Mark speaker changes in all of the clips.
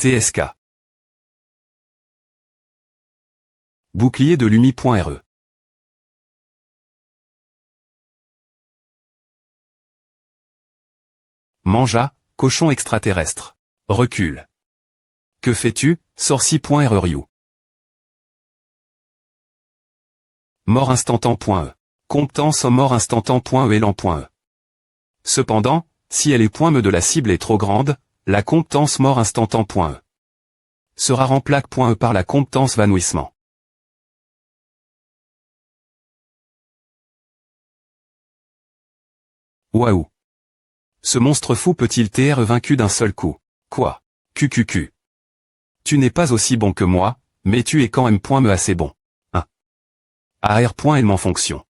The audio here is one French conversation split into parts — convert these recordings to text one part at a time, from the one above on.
Speaker 1: TSK. Bouclier de Lumi.re. Mangea, cochon extraterrestre. Recule. Que fais-tu, sorci.ryu. Mort instantan.e. Comptance mort instantan.e élan.e. Cependant, si elle est .me de la cible est trop grande, la comptance mort instantan.e sera remplaque.e par la comptance vanouissement. Waouh! Ce monstre fou peut-il t'être vaincu d'un seul coup? Quoi? QQQ. Tu n'es pas aussi bon que moi, mais tu es quand même .me assez bon. 1. AR.élément fonction.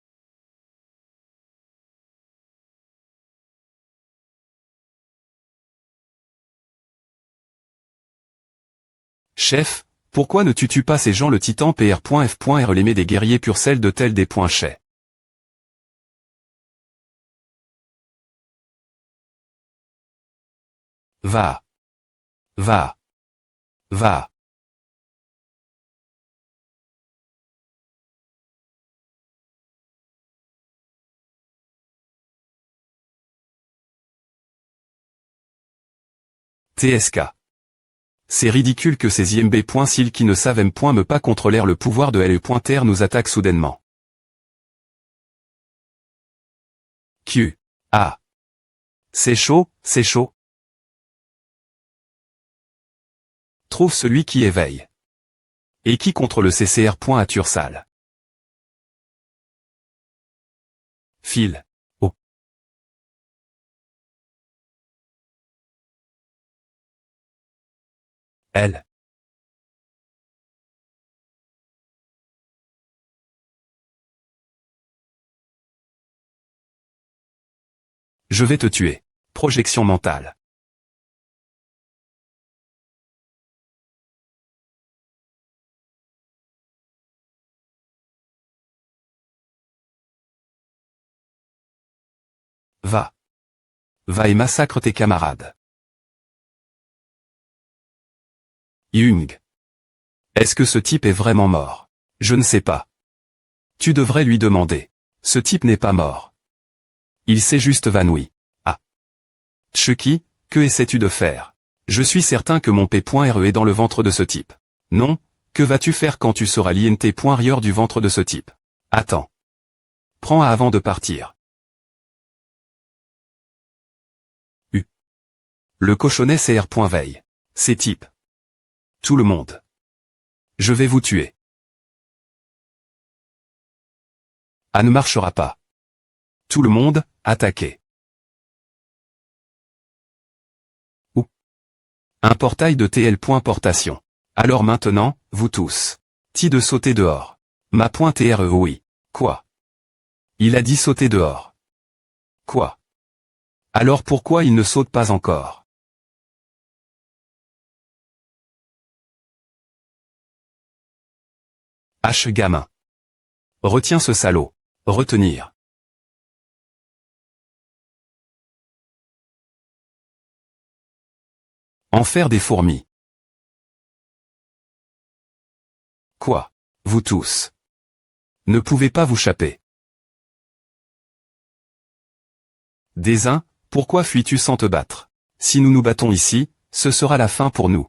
Speaker 1: Chef, pourquoi ne tues-tu pas ces gens? Le titan PR.F.R l'aimé des guerriers pur celle de tel des points chais. Va. Va. Va. TSK. C'est ridicule que ces IMB.SIL qui ne savent me pas contrôler le pouvoir de LE.TR nous attaquent soudainement. Q. A. C'est chaud, c'est chaud. Trouve celui qui éveille. Et qui contre le CCR. À Tursal. File. Oh. Elle. Je vais te tuer. Projection mentale. Va. Va et massacre tes camarades. Jung. Est-ce que ce type est vraiment mort? Je ne sais pas. Tu devrais lui demander. Ce type n'est pas mort. Il s'est juste évanoui. Ah. Chucky, que essaies-tu de faire? Je suis certain que mon P.RE est dans le ventre de ce type. Non, que vas-tu faire quand tu seras l'INT.RIOR du ventre de ce type? Attends. Prends A avant de partir. U. Le cochonnet CR. Veille. Ces types. Tout le monde. Je vais vous tuer. A ne marchera pas. Tout le monde, attaquez. Ou. Un portail de TL. Portation. Alors maintenant, vous tous. De sauter dehors. Ma.TRE oui. Quoi? Il a dit sauter dehors. Quoi? Alors pourquoi il ne saute pas encore? H gamin. Retiens ce salaud. Retenir. En faire des fourmis. Quoi? Vous tous. Ne pouvez pas vous chapper. Des uns, pourquoi fuis-tu sans te battre? Si nous nous battons ici, ce sera la fin pour nous.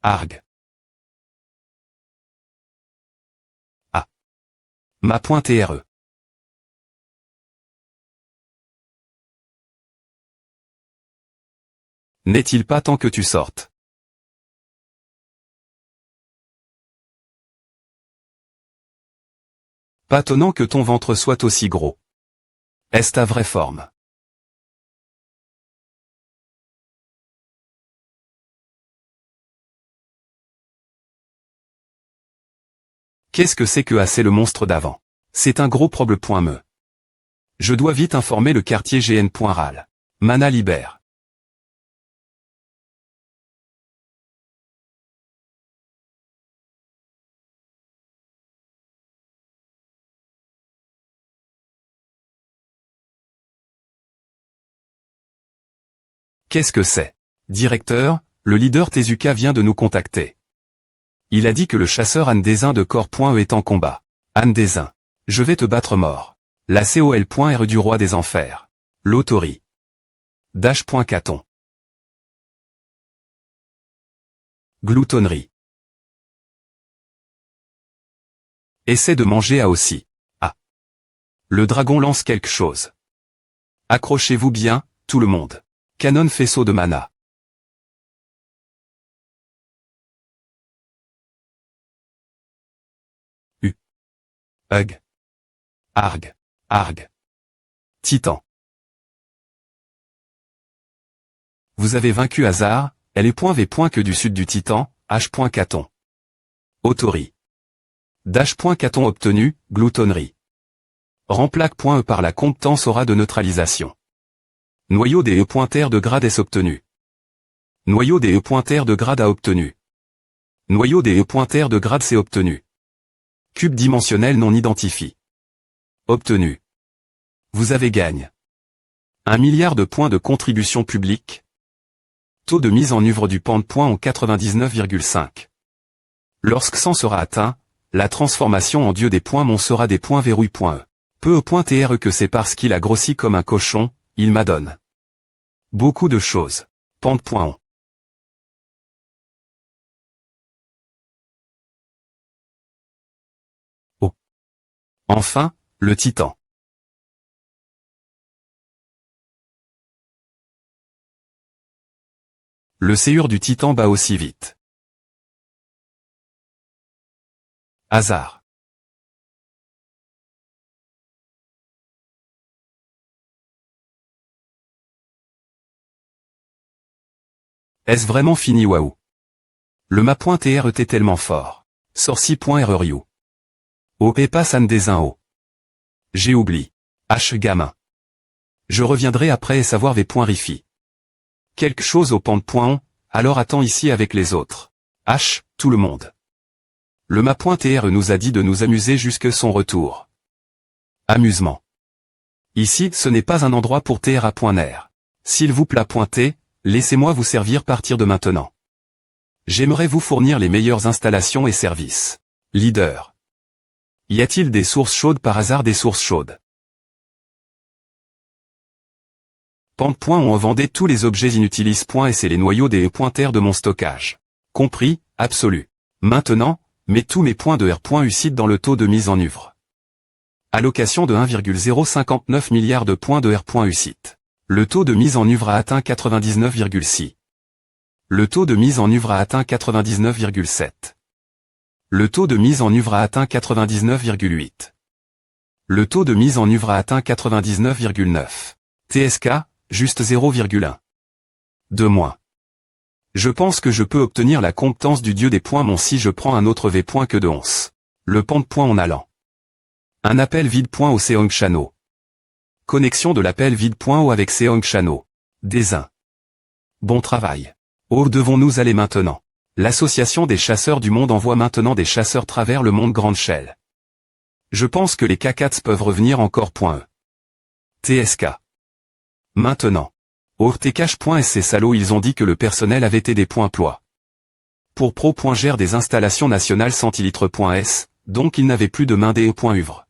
Speaker 1: Arg. Ah. Ma.TRE. N'est-il pas temps que tu sortes? Pas étonnant que ton ventre soit aussi gros. Est-ce ta vraie forme? Qu'est-ce que c'est que assez le monstre d'avant? C'est un gros problème.me. Je dois vite informer le quartier GN.RAL. Mana libère. Qu'est-ce que c'est? Directeur, le leader Tezuka vient de nous contacter. Il a dit que le chasseur Andesin de corps.e est en combat. Andesin. Je vais te battre mort. La COL.R du roi des enfers. L'autori. Caton. Gloutonnerie. Essaie de manger à aussi. Ah. Le dragon lance quelque chose. Accrochez-vous bien, tout le monde. Canon faisceau de mana. Hug. Arg. Arg. Titan. Vous avez vaincu Hazard, elle est .v. que du sud du Titan, H. Caton. Autori. Caton obtenu, gloutonnerie. Remplaque.e par la compétence aura de neutralisation. Noyau des E.R de grade S obtenu. Noyau des E.R de grade A obtenu. Noyau des E.R de grade C obtenu. Cube dimensionnel non identifié. Obtenu. Vous avez gagne. 1 milliard de points de contribution publique. Taux de mise en œuvre du point en 99,5. Lorsque 100 sera atteint, la transformation en dieu des points mon sera des points verrouille.e. Peu .tr que c'est parce qu'il a grossi comme un cochon, il m'adonne. Beaucoup de choses. Pente.on. Oh. Enfin, le Titan. Le séur du Titan bat aussi vite. Hasard. Est-ce vraiment fini waouh? Le ma.tr était tellement fort. Sorci.rru. OP passe Andesin O. J'ai oublié. H gamin. Je reviendrai après et savoir v.rifi. Quelque chose au pente.on, alors attends ici avec les autres. H, tout le monde. Le ma.tr nous a dit de nous amuser jusque son retour. Amusement. Ici, ce n'est pas un endroit pour tra.ner. S'il vous plaît pointer, laissez-moi vous servir partir de maintenant. J'aimerais vous fournir les meilleures installations et services. Leader. Y a-t-il des sources chaudes par hasard des sources chaudes? Pente.on vendait tous les objets inutiles. Et c'est les noyaux des E.R de mon stockage. Compris, absolu. Maintenant, mets tous mes points de R.U dans le taux de mise en œuvre. Allocation de 1,059 milliards de points de R.U. Le taux de mise en œuvre a atteint 99,6. Le taux de mise en œuvre a atteint 99,7. Le taux de mise en œuvre a atteint 99,8. Le taux de mise en œuvre a atteint 99,9. TSK, juste 0,1. De moins. Je pense que je peux obtenir la compétence du dieu des points mon si je prends un autre V. Que de 11. Le pente.on en allant. Un appel vide.o Seong Chano. Connexion de l'appel vide.o avec Seong Chano. Désin. Bon travail. Où devons-nous aller maintenant? L'association des chasseurs du monde envoie maintenant des chasseurs travers le monde Grande Shell. Je pense que les cacats peuvent revenir encore. TSK. Maintenant. Ortcache.s ces salauds ils ont dit que le personnel avait été des points-ploie. Pour pro.gère des installations nationales centilitres.s, donc ils n'avaient plus de main des E.uvre.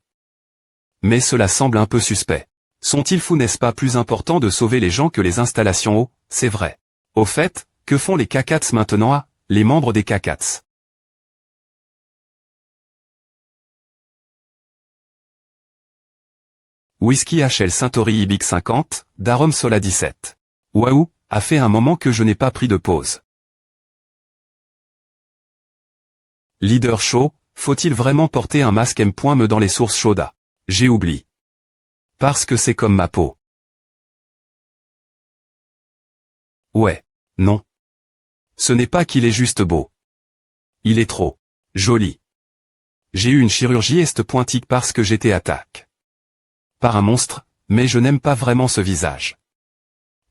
Speaker 1: Mais cela semble un peu suspect. Sont-ils fous n'est-ce pas plus important de sauver les gens que les installations O, c'est vrai. Au fait, que font les cacats maintenant à, les membres des cacats? Whisky HL Saint-Ori Ibic 50, Darum Sola 17. Waouh, a fait un moment que je n'ai pas pris de pause. Leader chaud, faut-il vraiment porter un masque M.me dans les sources chaudes? J'ai oublié. Parce que c'est comme ma peau. Ouais. Non. Ce n'est pas qu'il est juste beau. Il est trop joli. J'ai eu une chirurgie est-pointique parce que j'étais attaqué par un monstre, mais je n'aime pas vraiment ce visage.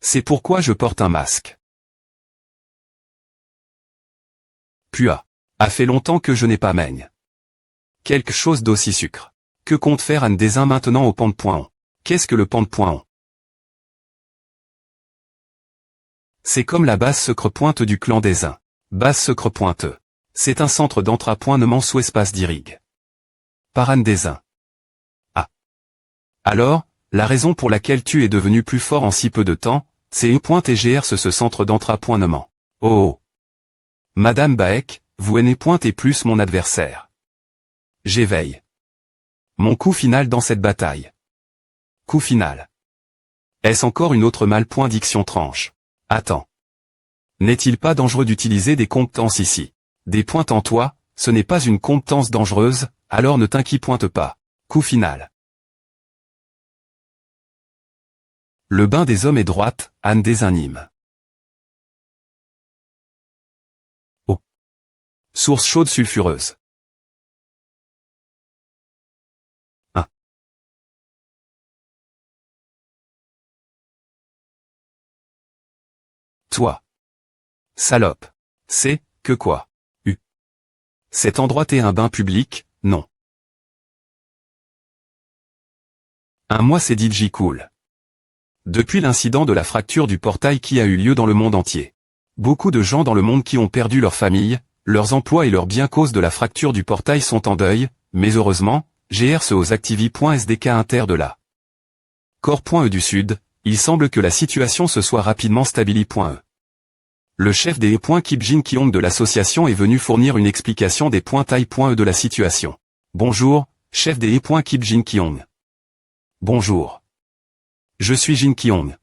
Speaker 1: C'est pourquoi je porte un masque. Puis a fait longtemps que je n'ai pas maigne. Quelque chose d'aussi sucre. Que compte faire Anne Desin maintenant au pente.on? Qu'est-ce que le pente.on? C'est comme la base secret pointe du clan des Uns. Base secret pointeux. C'est un centre d'entrapointement sous espace d'irrigue. Par Anne des Uns. Ah. Alors, la raison pour laquelle tu es devenu plus fort en si peu de temps, c'est E.TGR ce centre d'entrapointement. Oh oh. Madame Baek, vous N.et plus mon adversaire. J'éveille. Mon coup final dans cette bataille. Coup final. Est-ce encore une autre malédiction tranche? Attends. N'est-il pas dangereux d'utiliser des compétences ici? Des pointes en toi, ce n'est pas une compétence dangereuse, alors ne t'inquiète pas. Coup final. Le bain des hommes est droite, Anne des Inimes. Oh. Source chaude sulfureuse. 1. Toi. Salope. C'est, que quoi? Cet endroit est un bain public, non. Un mois c'est DJ cool. Depuis l'incident de la fracture du portail qui a eu lieu dans le monde entier. Beaucoup de gens dans le monde qui ont perdu leur famille, leurs emplois et leurs biens cause de la fracture du portail sont en deuil, mais heureusement, GRC aux Activi.SDK inter de la Corps.E du Sud, il semble que la situation se soit rapidement stabilisée.E. Le chef des Kim Jin-kyong de l'association est venu fournir une explication des taille.E de la situation. Bonjour, chef des Kim Jin-kyong. Bonjour. Je suis Jin-kyong.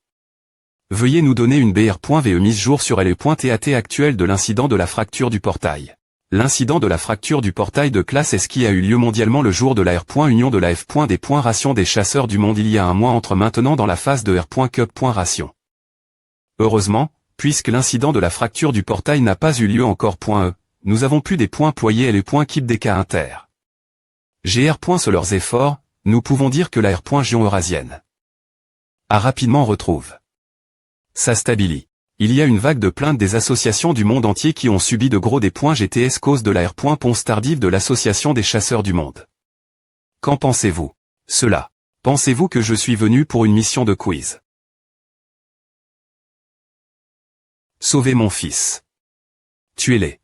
Speaker 1: Veuillez nous donner une BR.VE mise jour sur LE.TAT actuelle de l'incident de la fracture du portail. L'incident de la fracture du portail de classe S qui a eu lieu mondialement le jour de la R.Union de la F.Ration des chasseurs du monde il y a un mois entre maintenant dans la phase de R.Cup.Ration. Heureusement, puisque l'incident de la fracture du portail n'a pas eu lieu encore.E, nous avons pu des points ployés et les points Kip DK inter. GR. Sur leurs efforts, nous pouvons dire que la R.Gion eurasienne a rapidement retrouve sa stabilité. Il y a une vague de plaintes des associations du monde entier qui ont subi de gros des points GTS cause de la R.Ponce tardive de l'association des chasseurs du monde. Qu'en pensez-vous? Cela. Pensez-vous que je suis venu pour une mission de quiz? Sauvez mon fils. Tuez-les.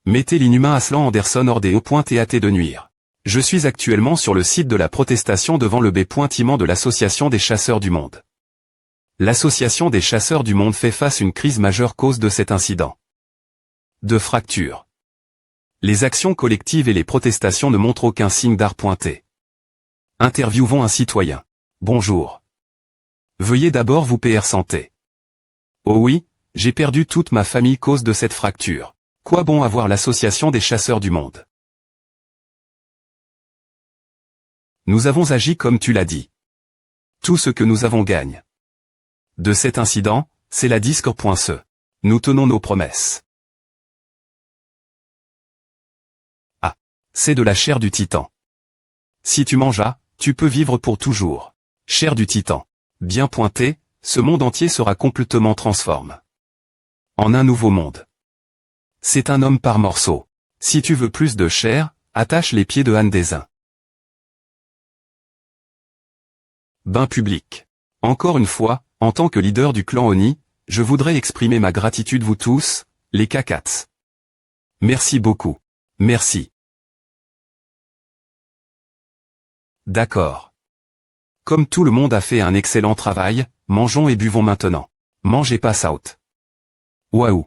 Speaker 1: Mettez l'inhumain Aslan Anderson hors des E.TAT de nuire. Je suis actuellement sur le site de la protestation devant le B.Timent de l'association des chasseurs du monde. L'association des chasseurs du monde fait face à une crise majeure cause de cet incident. De fracture. Les actions collectives et les protestations ne montrent aucun signe d'art.T. Interviewons un citoyen. Bonjour. Veuillez d'abord vous PR santé. Oh oui, j'ai perdu toute ma famille cause de cette fracture. Quoi bon avoir l'association des chasseurs du monde? Nous avons agi comme tu l'as dit. Tout ce que nous avons gagne. De cet incident, c'est la disque.se. Nous tenons nos promesses. Ah. C'est de la chair du titan. Si tu manges, tu peux vivre pour toujours. Chair du titan. Bien pointé, ce monde entier sera complètement transformé en un nouveau monde. C'est un homme par morceau. Si tu veux plus de chair, attache les pieds de Anne des Uns. Bain public. Encore une fois, en tant que leader du clan Oni, je voudrais exprimer ma gratitude vous tous, les Kakats. Merci beaucoup. Merci. D'accord. Comme tout le monde a fait un excellent travail, mangeons et buvons maintenant. Mangez pas out. Waouh.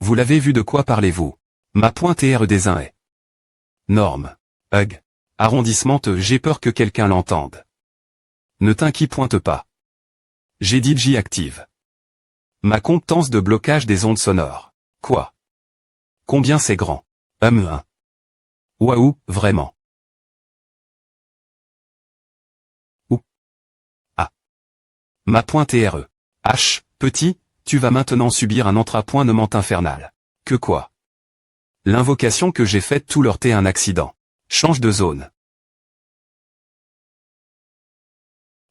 Speaker 1: Vous l'avez vu, de quoi parlez-vous? Ma pointe R des uns est. Norme. Hug. Arrondissement te, j'ai peur que quelqu'un l'entende. Ne t'inquiète pas. J'ai DJ active. Ma compétence de blocage des ondes sonores. Quoi? Combien c'est grand? 1. Waouh, vraiment. Ou. Ah. Ma pointe RE. H, petit, tu vas maintenant subir un entrapointement infernal. Que quoi? L'invocation que j'ai faite tout leur t'est un accident. Change de zone.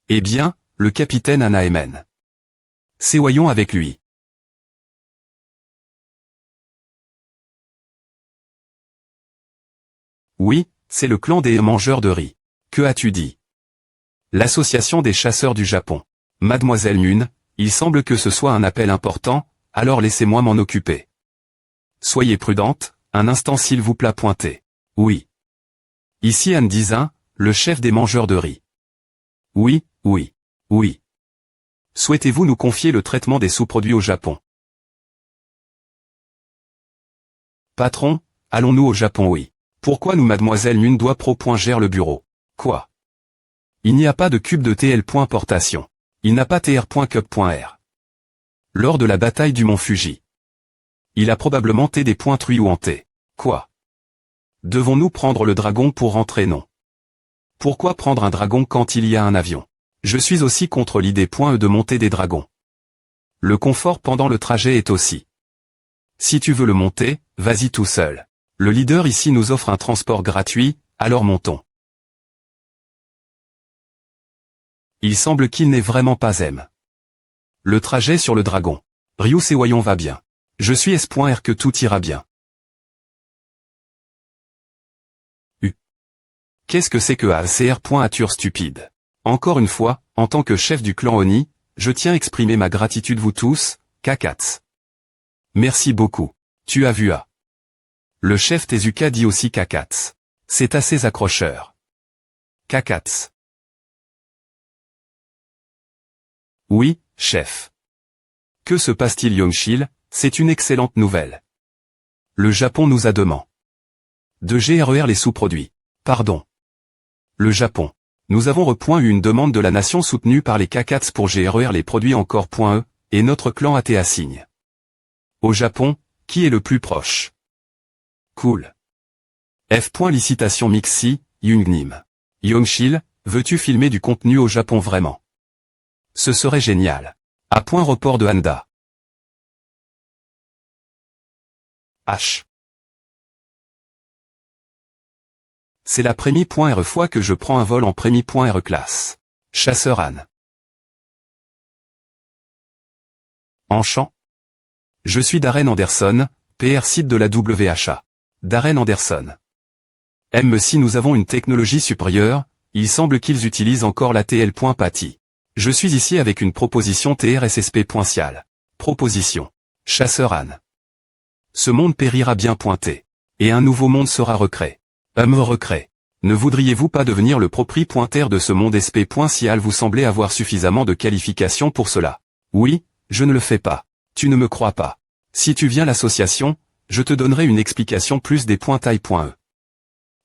Speaker 1: Eh bien, le capitaine Anaemen. Séoyons avec lui. Oui, c'est le clan des mangeurs de riz. Que as-tu dit? L'association des chasseurs du Japon. Mademoiselle Mun, il semble que ce soit un appel important, alors laissez-moi m'en occuper. Soyez prudente, un instant s'il vous plaît pointez. Oui. Ici Anne Dizin, le chef des mangeurs de riz. Oui, oui, oui. Souhaitez-vous nous confier le traitement des sous-produits au Japon? Patron, allons-nous au Japon? Oui. Pourquoi nous Mademoiselle Mun doit gère le bureau? Quoi? Il n'y a pas de cube de TL. Portation. Il n'a pas tr.cup.r. Lors de la bataille du mont Fuji. Il a probablement T des points truie ou en T. Quoi? Devons-nous prendre le dragon pour rentrer? Non. Pourquoi prendre un dragon quand il y a un avion? Je suis aussi contre l'idée de monter des dragons. Le confort pendant le trajet est aussi. Si tu veux le monter, vas-y tout seul. Le leader ici nous offre un transport gratuit, alors montons. Il semble qu'il n'est vraiment pas aime. Le trajet sur le dragon. Ryu Sewayon va bien. Je suis S.R que tout ira bien. Qu'est-ce que c'est que ACR.Ature stupide? Encore une fois, en tant que chef du clan Oni, je tiens à exprimer ma gratitude vous tous, Kakats. Merci beaucoup. Tu as vu à. Le chef Tezuka dit aussi Kakats. C'est assez accrocheur. Kakats. Oui, chef. Que se passe-t-il Yongshil? C'est une excellente nouvelle. Le Japon nous a demandé de GRER les sous-produits. Pardon. Le Japon. Nous avons eu une demande de la nation soutenue par les Kakats pour GRER les produits encore .e, et notre clan ATA signe. Au Japon, qui est le plus proche? Cool. F. Licitation Mixi, Yungnim. Yongshil, veux-tu filmer du contenu au Japon vraiment? Ce serait génial. A. Report de Handa. H. C'est la Prémi.R fois que je prends un vol en Prémi.R classe. Chasseur Anne. Enchant. Je suis Darren Anderson, PR site de la WHA. Darren Anderson. Si nous avons une technologie supérieure, il semble qu'ils utilisent encore la TL.Patty. Je suis ici avec une proposition TRSSP.Cial. Proposition. Chasseur Anne. Ce monde périra bien pointé. Et un nouveau monde sera recréé. Recréé. Ne voudriez-vous pas devenir le propriétaire de ce monde SP.Cial? Vous semblez avoir suffisamment de qualifications pour cela. Oui, je ne le fais pas. Tu ne me crois pas. Si tu viens à l'association, je te donnerai une explication plus des taille.e.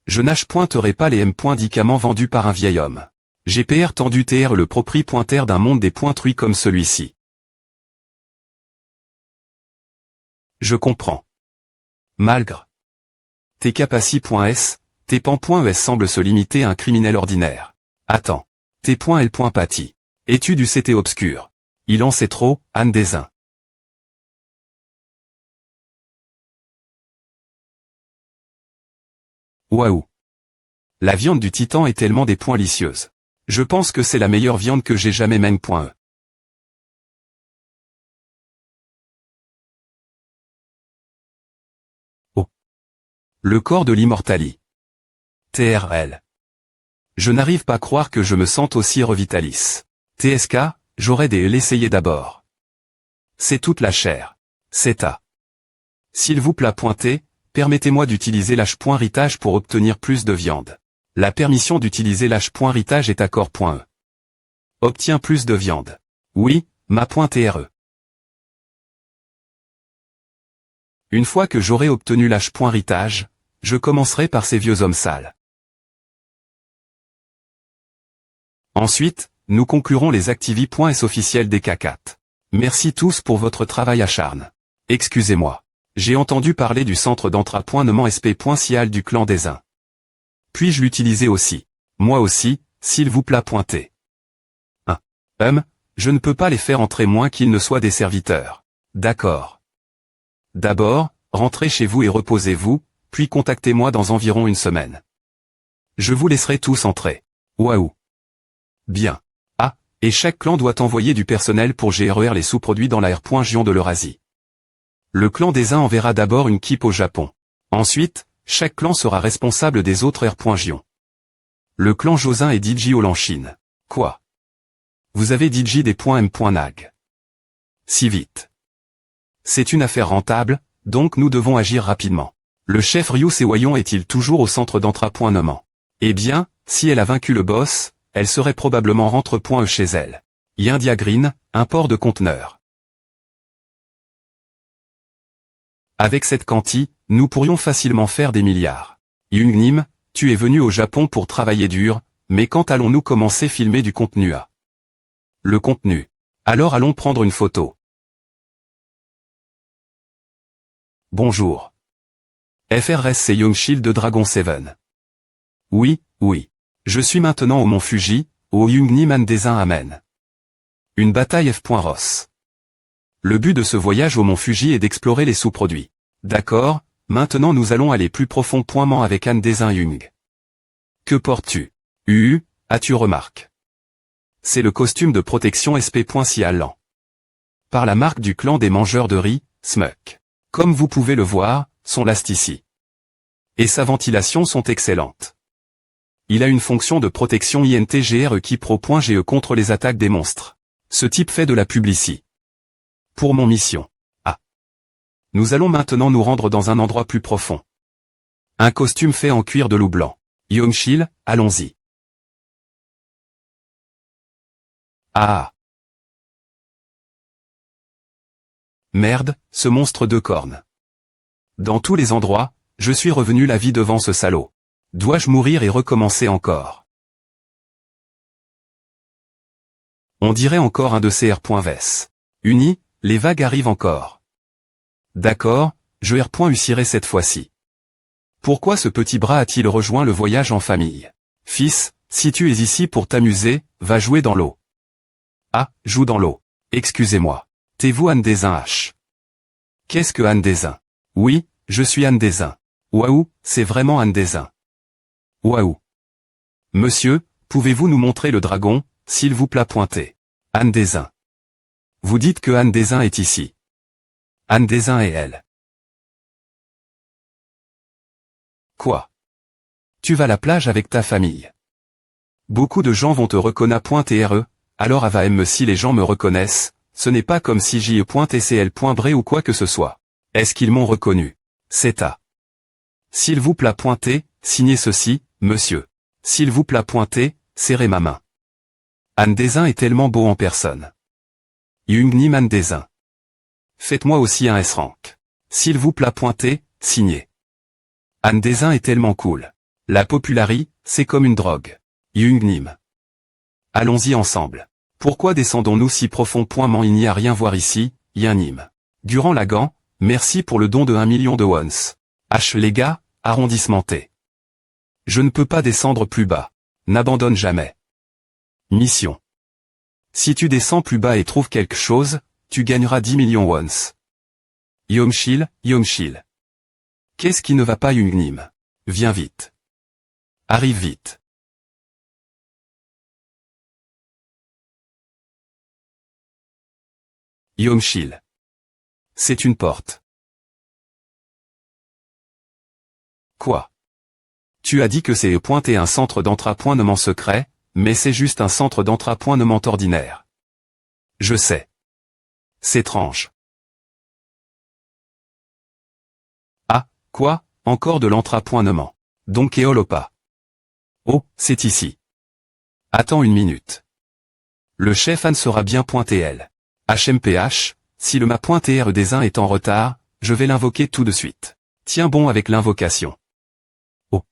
Speaker 1: Je n'achèterai pas les médicaments vendus par un vieil homme. GPR tendu TR le propriétaire d'un monde des truies comme celui-ci. Je comprends. Malgré. Tes capaci.s, tes pan.es semblent se limiter à un criminel ordinaire. Attends. Tes.l.patty. Étude du CT obscur. Il en sait trop, Anne Desin. Waouh. La viande du titan est tellement délicieuse. Je pense que c'est la meilleure viande que j'ai jamais même.e. Oh. Le corps de l'immortali. TRL. Je n'arrive pas à croire que je me sente aussi revitalis. TSK, j'aurais dû l'essayer d'abord. C'est toute la chair. C'est à. S'il vous plaît pointez, permettez-moi d'utiliser l'H.ritage pour obtenir plus de viande. La permission d'utiliser l'H.ritage est accord.e. Obtiens plus de viande. Oui, ma.TRE. Une fois que j'aurai obtenu l'H.ritage, je commencerai par ces vieux hommes sales. Ensuite, nous conclurons les activi.s officiels des Kakats. Merci tous pour votre travail acharné. Excusez-moi. J'ai entendu parler du centre d'entraînement SP.Cial du clan des Uns. Puis-je l'utiliser aussi? Moi aussi, s'il vous plaît pointez. 1. Je ne peux pas les faire entrer moins qu'ils ne soient des serviteurs. D'accord. D'abord, rentrez chez vous et reposez-vous, puis contactez-moi dans environ une semaine. Je vous laisserai tous entrer. Waouh. Bien. Ah, et chaque clan doit envoyer du personnel pour GRER les sous-produits dans la R.Gion de l'Eurasie. Le clan des Uns enverra d'abord une équipe au Japon. Ensuite, chaque clan sera responsable des autres R.Gion. Le clan Josin et Diji en Chine. Quoi? Vous avez dj.m.nag. Si vite. C'est une affaire rentable, donc nous devons agir rapidement. Le chef Ryu Sewayon est-il toujours au centre d'Entra.Noman? Eh bien, si elle a vaincu le boss, elle serait probablement rentre.e chez elle. India Green, un port de conteneurs. Avec cette quanti, nous pourrions facilement faire des milliards. Yungnim, tu es venu au Japon pour travailler dur, mais quand allons-nous commencer filmer du contenu à? Le contenu. Alors allons prendre une photo. Bonjour. FRS c'est Youngshil de Dragon 7. Oui, oui. Je suis maintenant au mont Fuji, au Yungnim Andesin Amen. Une bataille F.Ross. Le but de ce voyage au mont Fuji est d'explorer les sous-produits. D'accord, maintenant nous allons aller plus profond. Avec Andesin Yung. Que portes-tu? As-tu remarqué? C'est le costume de protection SP.Sialan. Par la marque du clan des mangeurs de riz, Smuk. Comme vous pouvez le voir, son last ici. Et sa ventilation sont excellentes. Il a une fonction de protection INTGRE qui pro.GE contre les attaques des monstres. Ce type fait de la publicité. Pour mon mission. Nous allons maintenant nous rendre dans un endroit plus profond. Un costume fait en cuir de loup blanc. Youngshil, allons-y. Ah. Merde, ce monstre de cornes. Dans tous les endroits, je suis revenu la vie devant ce salaud. Dois-je mourir et recommencer encore? On dirait encore un de ces R.Ves. Uni, les vagues arrivent encore. D'accord, je R.Usirai cette fois-ci. Pourquoi ce petit bras a-t-il rejoint le voyage en famille? Fils, si tu es ici pour t'amuser, va jouer dans l'eau. Ah, joue dans l'eau. Excusez-moi. T'es-vous Andesin H? Qu'est-ce que Andesin? Oui, je suis Andesin. Waouh, c'est vraiment Andesin. Waouh. Monsieur, pouvez-vous nous montrer le dragon, s'il vous plaît? Andesin. Vous dites que Andesin est ici. Andesin et elle. Quoi? Tu vas à la plage avec ta famille. Beaucoup de gens vont te reconnaître.re, alors avaim si les gens me reconnaissent, ce n'est pas comme si je.tcl.bre ou quoi que ce soit. Est-ce qu'ils m'ont reconnu? C'est à. S'il vous plaît. Signez ceci, monsieur. S'il vous plaît. Serrez ma main. Andesin est tellement beau en personne. Yungnim Andesin. Faites-moi aussi un S-rank. S'il vous plaît. Signez. Andesin est tellement cool. La popularité, c'est comme une drogue. Yungnim. Allons-y ensemble. Pourquoi descendons-nous si profond? Il n'y a rien voir ici, Yungnim. Durant la gant, merci pour le don de 1 million de wons. H les gars, arrondissement T. Je ne peux pas descendre plus bas. N'abandonne jamais. Mission. Si tu descends plus bas et trouves quelque chose, tu gagneras 10 millions wons. Youngshil, Youngshil. Qu'est-ce qui ne va pas Yungnim? Viens vite. Arrive vite. Youngshil. C'est une porte. Quoi? Tu as dit que c'est un centre d'Entra.Noman secret, mais c'est juste un centre d'Entra.Noman ordinaire. Je sais. C'est étrange. Ah, quoi, encore de l'Entra.Noman. Donc Eolopa. Oh, c'est ici. Attends une minute. Le chef Anne sera bien .TL. HMPH, si le ma.TR des uns est en retard, je vais l'invoquer tout de suite. Tiens bon avec l'invocation. Oh.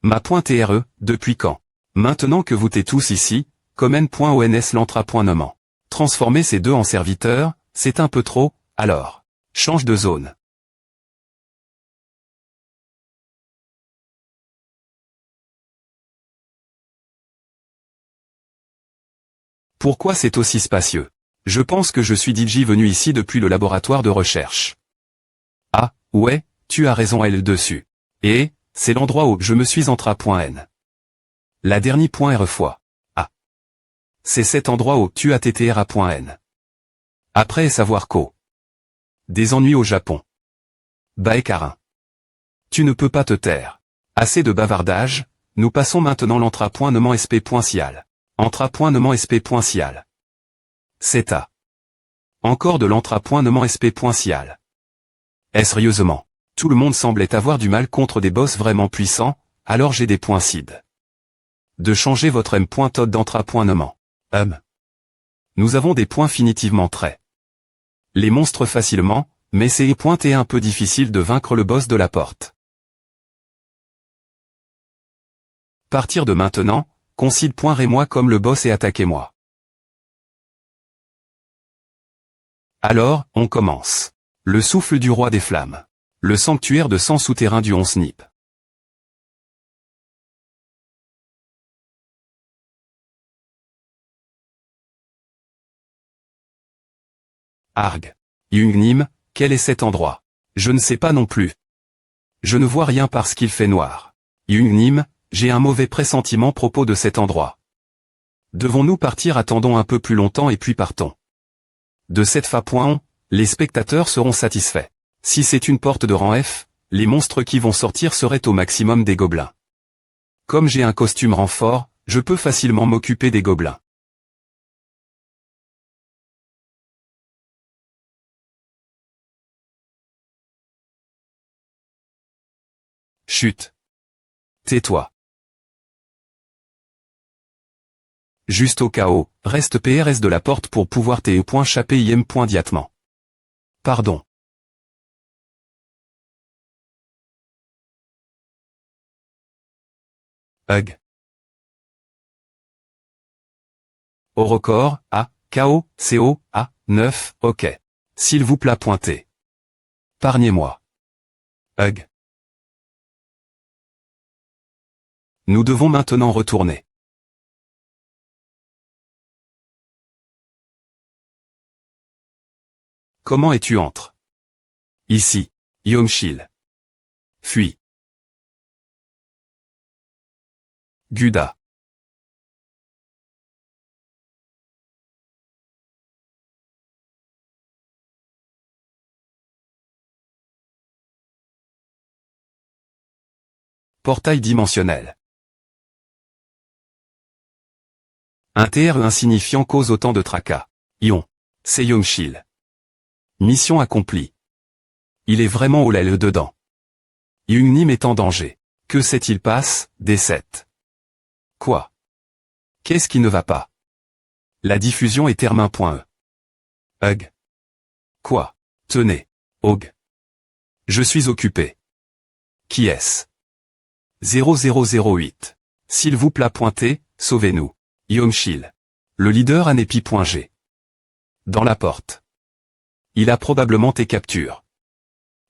Speaker 1: Ma.TRE, depuis quand? Maintenant que vous êtes tous ici, Common.ons l'Entra.Noman. Transformer ces deux en serviteurs, c'est un peu trop, alors. Change de zone. Pourquoi c'est aussi spacieux? Je pense que je suis DJ venu ici depuis le laboratoire de recherche. Ah, ouais, tu as raison elle dessus. Et, c'est l'endroit où je me suis entra.n. La dernière .r fois. Ah. C'est cet endroit où tu as ttr.n. Après savoir qu'au. Des ennuis au Japon. Baekarin. Tu ne peux pas te taire. Assez de bavardage, nous passons maintenant l'entra.Noman sp.cial. Entrapoint-sp.cial. C'est à. Encore de l'entrapoint-sp.cial. Sérieusement. Tout le monde semblait avoir du mal contre des boss vraiment puissants, alors j'ai des points seed. De changer votre m.tod d'entra.nement. Nous avons des points finitivement très. Les monstres facilement, mais c'est pointé un peu difficile de vaincre le boss de la porte. Partir de maintenant, considérez-moi comme le boss et attaquez-moi. Alors, on commence. Le souffle du roi des flammes. Le sanctuaire de sang souterrain du Onsnip. Arg. Yungnim, quel est cet endroit? Je ne sais pas non plus. Je ne vois rien parce qu'il fait noir. Yungnim, j'ai un mauvais pressentiment à propos de cet endroit. Devons-nous partir? Attendons un peu plus longtemps et puis partons. De cette façon, les spectateurs seront satisfaits. Si c'est une porte de rang F, les monstres qui vont sortir seraient au maximum des gobelins. Comme j'ai un costume renfort, je peux facilement m'occuper des gobelins. Chut. Tais-toi. Juste au cas où, reste PRS de la porte pour pouvoir chaper im.diatement. Pardon. Hug. Au record, A, KO, CO, A, 9, OK. S'il vous plaît pointez. Pargnez-moi. Hug. Nous devons maintenant retourner. Comment es-tu entre? Ici. Yomshil. Fuis. Guda. Portail dimensionnel. Un TR insignifiant cause autant de tracas. Ion. C'est Yomshil. Mission accomplie. Il est vraiment au l'aile dedans. Yungnim est en danger. Que s'est-il passe, D7? Quoi? Qu'est-ce qui ne va pas? La diffusion est termin.e. Hug. Quoi? Tenez. Hog. Je suis occupé. Qui est-ce? 0008. S'il vous plaît pointez, sauvez-nous. Yomshil. Le leader Anepi.g. Dans la porte. Il a probablement été capturé.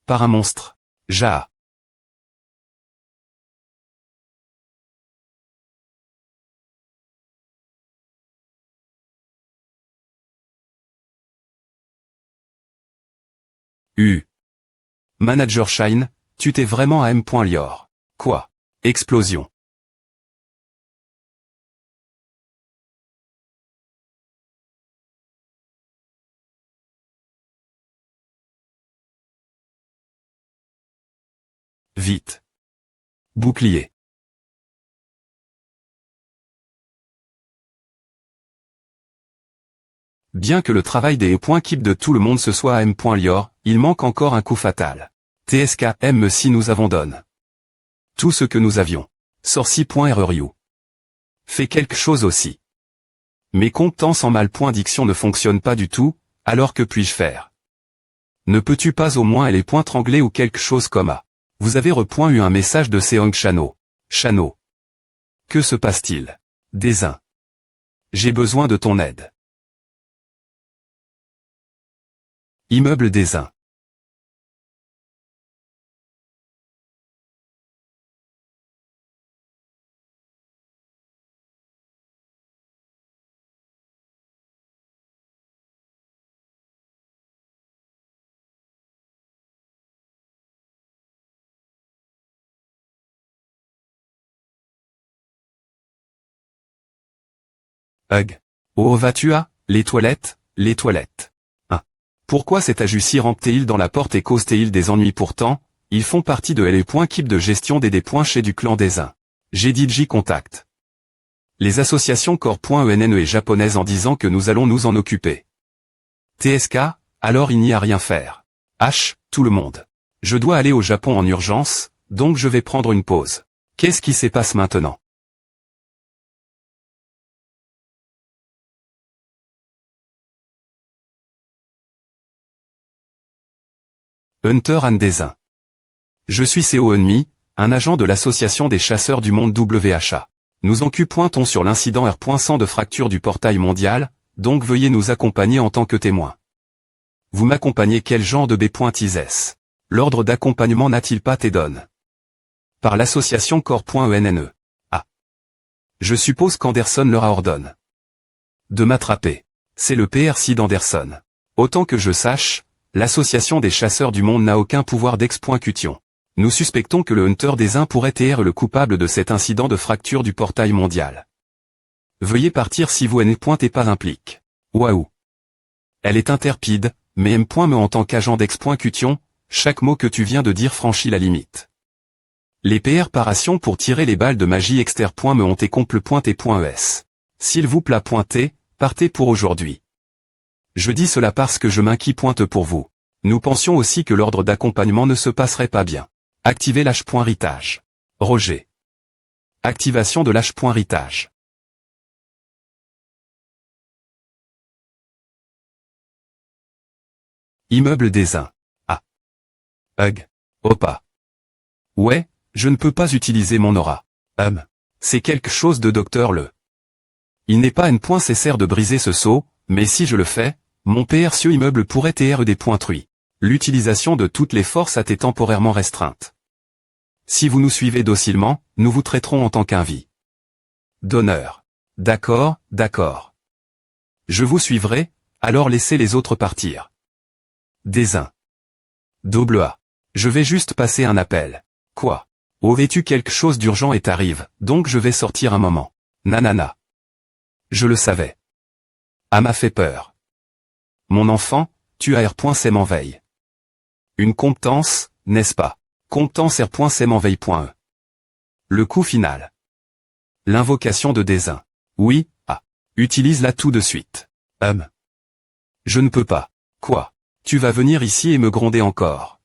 Speaker 1: Par un monstre. Ja. Manager Shine, tu t'es vraiment à M.Lior. Quoi? Explosion. Vite. Bouclier. Bien que le travail des points keep de tout le monde se soit à M.Lior, il manque encore un coup fatal. TSKM si nous avons donne. Tout ce que nous avions. Sorci.rryu. Fait quelque chose aussi. Mes compétences en mal.diction ne fonctionnent pas du tout, alors que puis-je faire? Ne peux-tu pas au moins les points tranglés ou quelque chose comme ça? Vous avez eu un message de Seong Chano. Chano. Que se passe-t-il? Désin. J'ai besoin de ton aide. Immeuble Désin. Hug. Oh vas-tu à, les toilettes, les toilettes. 1. Pourquoi cet ajussi rampe-t-il dans la porte et cause-t-il des ennuis pourtant? Ils font partie de les points keep de gestion des points chez du clan des uns. J'ai dit J contact. Les associations corps.enne est japonaise en disant que nous allons nous en occuper. TSK, alors il n'y a rien faire. Tout le monde. Je dois aller au Japon en urgence, donc je vais prendre une pause. Qu'est-ce qui se passe maintenant? Hunter Andesin. Je suis CO Enmi, un agent de l'association des chasseurs du monde WHA. Nous pointons sur l'incident R.100 de fracture du portail mondial, donc veuillez nous accompagner en tant que témoin. Vous m'accompagnez quel genre de B.IS? L'ordre d'accompagnement n'a-t-il pas été donné par l'association corps.enne? Je suppose qu'Anderson leur a ordonné de m'attraper. C'est le PRC d'Anderson. Autant que je sache, l'association des chasseurs du monde n'a aucun pouvoir d'expoincution. Nous suspectons que le Hunter des uns pourrait être le coupable de cet incident de fracture du portail mondial. Veuillez partir si vous n'êtes pas implique. Waouh. Elle est interpide, mais me en tant qu'agent d'expoincution, chaque mot que tu viens de dire franchit la limite. Les préparations pour tirer les balles de magie exter.me ont été comple.et.es. S'il vous plaît partez pour aujourd'hui. Je dis cela parce que je m'inquiète pour vous. Nous pensions aussi que l'ordre d'accompagnement ne se passerait pas bien. Activez l'H.ritage. Roger. Activation de l'H.ritage. Immeuble des uns. Hug. Opa. Ouais, je ne peux pas utiliser mon aura. C'est quelque chose de docteur le. Il n'est pas nécessaire de briser ce sceau, mais si je le fais, mon précieux immeuble pourrait être détruit. L'utilisation de toutes les forces a été temporairement restreinte. Si vous nous suivez docilement, nous vous traiterons en tant qu'invité d'honneur. D'accord. Je vous suivrai, alors laissez les autres partir. Des uns. A. Je vais juste passer un appel. Quoi? Aurais-tu quelque chose d'urgent et t'arrive, donc je vais sortir un moment. Nanana. Je le savais. M'a fait peur. Mon enfant, tu as R.c'est m'enveille. Une compétence, n'est-ce pas? Compétence R.c'est m'enveille.e. Le coup final. L'invocation de Désin. Oui, utilise-la tout de suite. Je ne peux pas. Quoi? Tu vas venir ici et me gronder encore.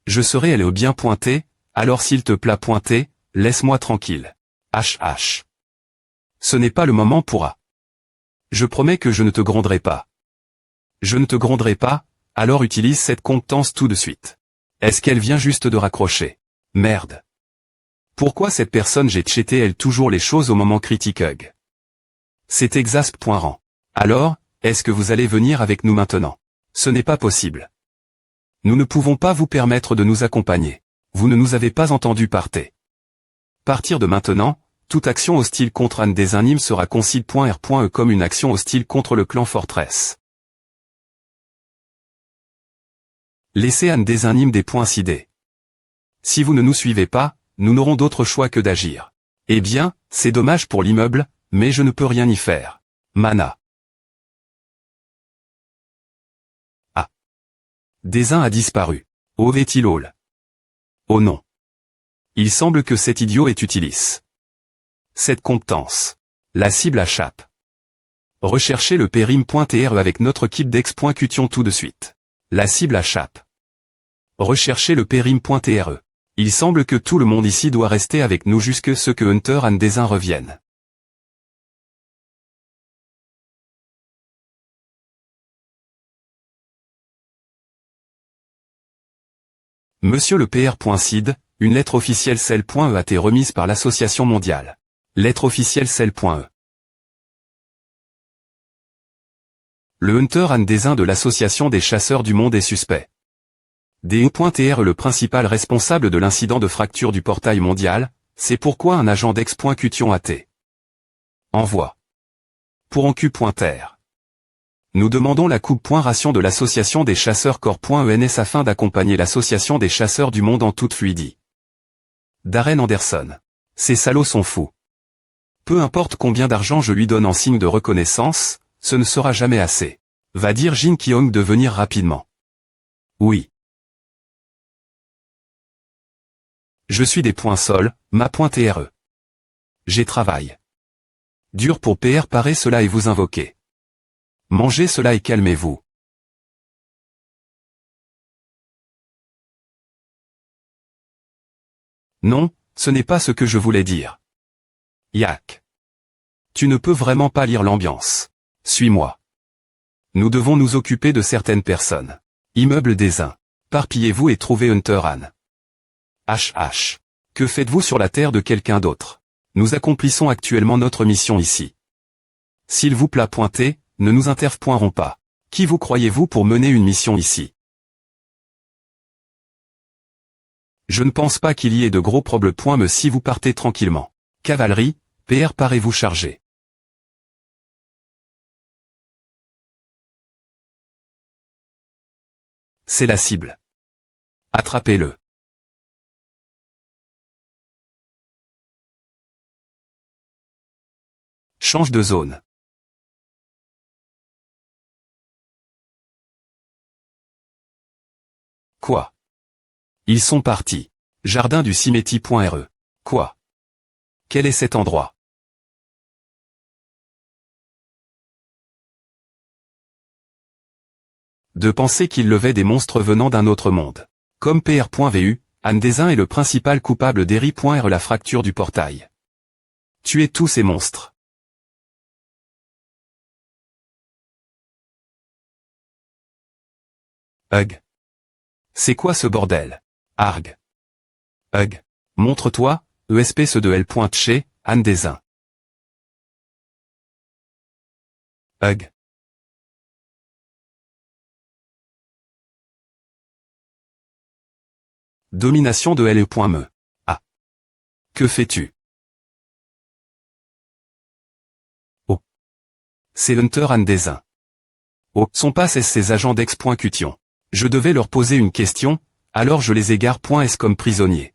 Speaker 1: Je serai elle bien pointée, alors s'il te plaît pointer, laisse-moi tranquille. Ce n'est pas le moment pour Je promets que je ne te gronderai pas. Je ne te gronderai pas, alors utilise cette compétence tout de suite. Est-ce qu'elle vient juste de raccrocher? Merde. Pourquoi cette personne j'ai checké elle toujours les choses au moment critique hug? C'est exasp.rang. Alors, est-ce que vous allez venir avec nous maintenant? Ce n'est pas possible. Nous ne pouvons pas vous permettre de nous accompagner. Vous ne nous avez pas entendu partez. Partir de maintenant, toute action hostile contre un des animes sera considérée.r.e comme une action hostile contre le clan Fortress. Laissez un des animes des points sidés. Si vous ne nous suivez pas, nous n'aurons d'autre choix que d'agir. Eh bien, c'est dommage pour l'immeuble, mais je ne peux rien y faire. Mana. Désin a disparu. Aurait-il all? Oh non. Il semble que cet idiot est utilise cette compétence. La cible échappe. Recherchez le périm.tr avec notre kit d'ex.cution tout de suite. La cible échappe. Recherchez le périm.tr. Il semble que tout le monde ici doit rester avec nous jusque ce que Hunter and Désin revienne. Monsieur le PR.cid, une lettre officielle celle.e a été remise par l'association mondiale. Lettre officielle celle.e. Le Hunter and Désin de l'association des chasseurs du monde est suspect. DE.TR le principal responsable de l'incident de fracture du portail mondial, c'est pourquoi un agent d'ex.cution AT. Envoi. Pour en Q.TR. Nous demandons la coupe.ration de l'association des chasseurs corps.ens afin d'accompagner l'association des chasseurs du monde en toute fluidité. Darren Anderson. Ces salauds sont fous. Peu importe combien d'argent je lui donne en signe de reconnaissance, ce ne sera jamais assez. Va dire Jin Kyong de venir rapidement. Oui. Je suis des points sol, ma.TRE. J'ai travail. Dur pour PR parer cela et vous invoquer. Mangez cela et calmez-vous. Non, ce n'est pas ce que je voulais dire. Yak. Tu ne peux vraiment pas lire l'ambiance. Suis-moi. Nous devons nous occuper de certaines personnes. Immeuble des uns. Parpillez-vous et trouvez Hunter Anne. HH. Que faites-vous sur la terre de quelqu'un d'autre? Nous accomplissons actuellement notre mission ici. S'il vous plaît pointez, ne nous interpointerons pas. Qui vous croyez-vous pour mener une mission ici? Je ne pense pas qu'il y ait de gros problèmes. Si vous partez tranquillement. Cavalerie, PR parez-vous charger. C'est la cible. Attrapez-le. Change de zone. Quoi? Ils sont partis. Jardin du cimetière.re. Quoi? Quel est cet endroit? De penser qu'il levait des monstres venant d'un autre monde. Comme PR.vu, Anne Desin est le principal coupable d'Eri.re la fracture du portail. Tuez tous ces monstres. Hug. C'est quoi ce bordel? Arg. Hug. Montre-toi, ESP ce de L.chez, Anne Desin. Hug. Domination de L.me. Ah. Que fais-tu? Oh. C'est Hunter Anne Desin. Oh. Sont pas ces agents d'ex.cution. Je devais leur poser une question, alors je les égare. Est-ce comme prisonniers?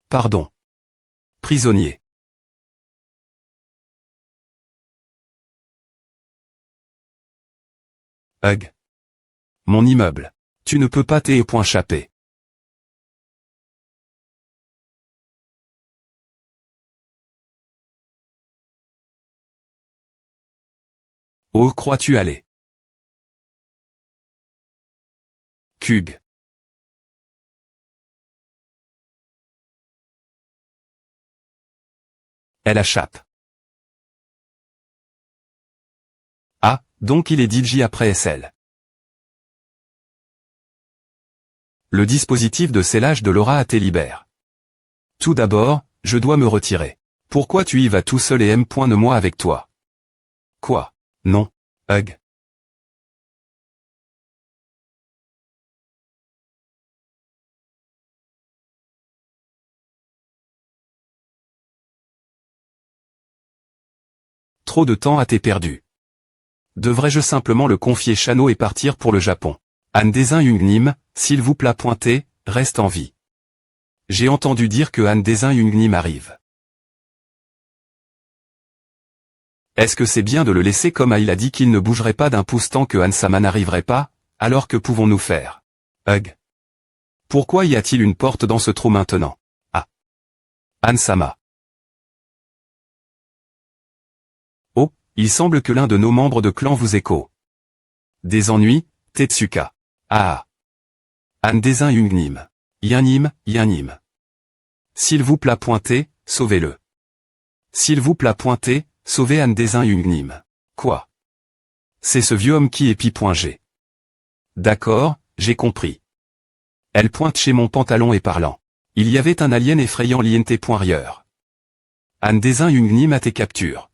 Speaker 1: Pardon. Prisonnier. Hug. Mon immeuble. Tu ne peux pas t'échapper. Où crois-tu aller? Cug. Elle échappe. Ah, donc il est DJ après SL. Le dispositif de scellage de l'aura AT libère. Tout d'abord, je dois me retirer. Pourquoi tu y vas tout seul et M.ne-moi avec toi? Quoi? Non. Hug. Trop de temps a été perdu. Devrais-je simplement le confier Chano et partir pour le Japon? Anne Desin Yungnim, s'il vous plaît pointez, reste en vie. J'ai entendu dire que Anne Desin Yungnim arrive. Est-ce que c'est bien de le laisser comme il a dit qu'il ne bougerait pas d'un pouce tant que Han-sama n'arriverait pas? Alors que pouvons-nous faire? Hug. Pourquoi y a-t-il une porte dans ce trou maintenant? Ah. Han-sama. Oh, il semble que l'un de nos membres de clan vous écho. Des ennuis, Tetsuka. Ah. Anne Desin Yungnim. Yanim. S'il vous plaît pointez, sauvez-le. S'il vous plaît pointez, sauvez Anne Desin Yungnim. Quoi? C'est ce vieux homme qui est pi.g. D'accord, j'ai compris. Elle pointe chez mon pantalon et parlant. Il y avait un alien effrayant l'INT.rieur. Anne Desin Yungnim a tes captures.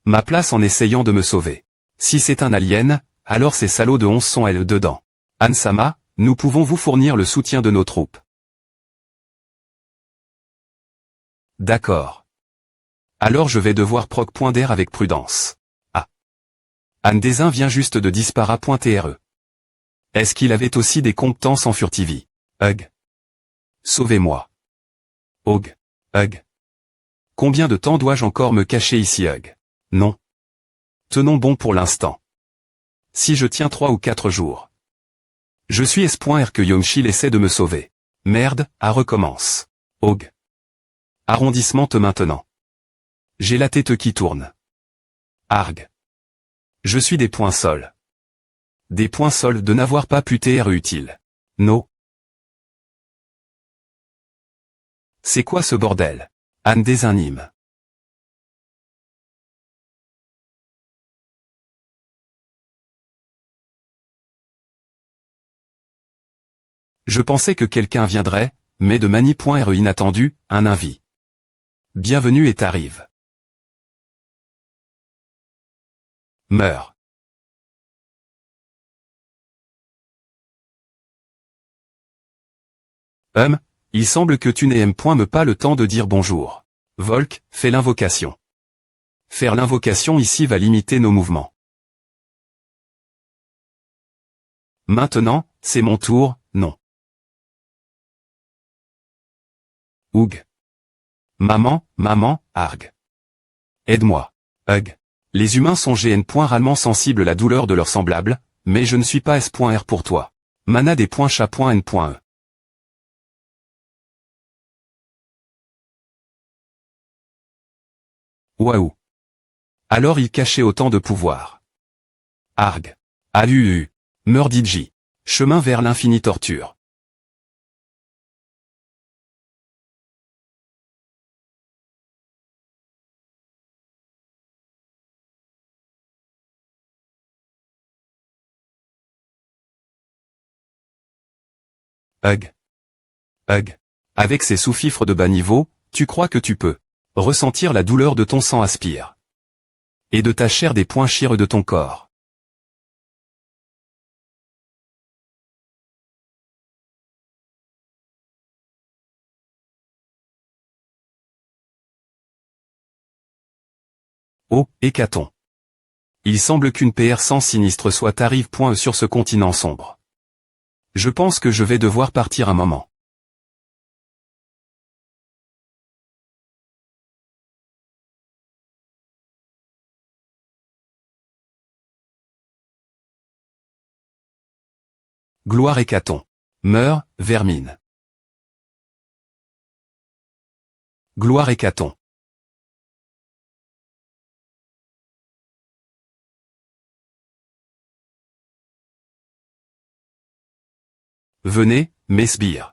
Speaker 1: Ma place en essayant de me sauver. Si c'est un alien, alors ces salauds de 11 sont elles dedans. Han-sama, nous pouvons vous fournir le soutien de nos troupes. D'accord. Alors je vais devoir proc.d'air avec prudence. Ah. Anne Desin vient juste de dispara.re. Est-ce qu'il avait aussi des compétences en furtivie? Hug. Sauvez-moi. Hug. Hug. Combien de temps dois-je encore me cacher ici? Hug. Non. Tenons bon pour l'instant. Si je tiens 3 ou 4 jours. Je suis espoir que Yomshil essaie de me sauver. Merde, à recommence. Hug. Arrondissement maintenant. J'ai la tête qui tourne. Arg. Je suis des points sols. Des points sols de n'avoir pas pu t'être utile. No. C'est quoi ce bordel? Anne désanime. Je pensais que quelqu'un viendrait, mais de mani.re inattendu, un invit. Bienvenue et t'arrive. Meurs. Il semble que tu n'aimes point me pas le temps de dire bonjour. Volk, fais l'invocation. Faire l'invocation ici va limiter nos mouvements. Maintenant, c'est mon tour, non. Oug. Maman, maman, arg. Aide-moi. Hug. Les humains sont rarement sensibles à la douleur de leurs semblables, mais je ne suis pas S.R pour toi. Mana des .chat.n.e. Waouh. Alors il cachait autant de pouvoir. Arg. Aluhu. Murdidji. Chemin vers l'infinie torture. Hug. Hug. Avec ces sous-fifres de bas niveau, tu crois que tu peux ressentir la douleur de ton sang aspire. Et de ta chair des points chires de ton corps. Oh, hécaton. Il semble qu'une PR sans sinistre soit arrive point sur ce continent sombre. Je pense que je vais devoir partir un moment. Gloire hécaton. Meurs, vermine. Gloire hécaton. Venez, mes sbires.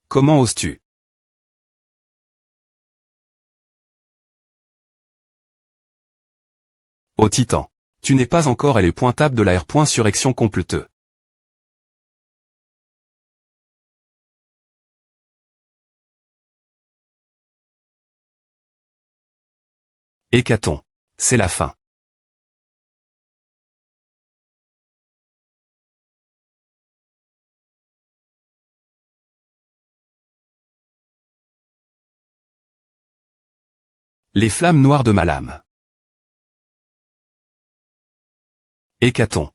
Speaker 1: Comment oses-tu? Ô titan. Tu n'es pas encore allé pointable de la R. Surrection completeux. Hécaton. C'est la fin. Les flammes noires de ma lame. Hécaton.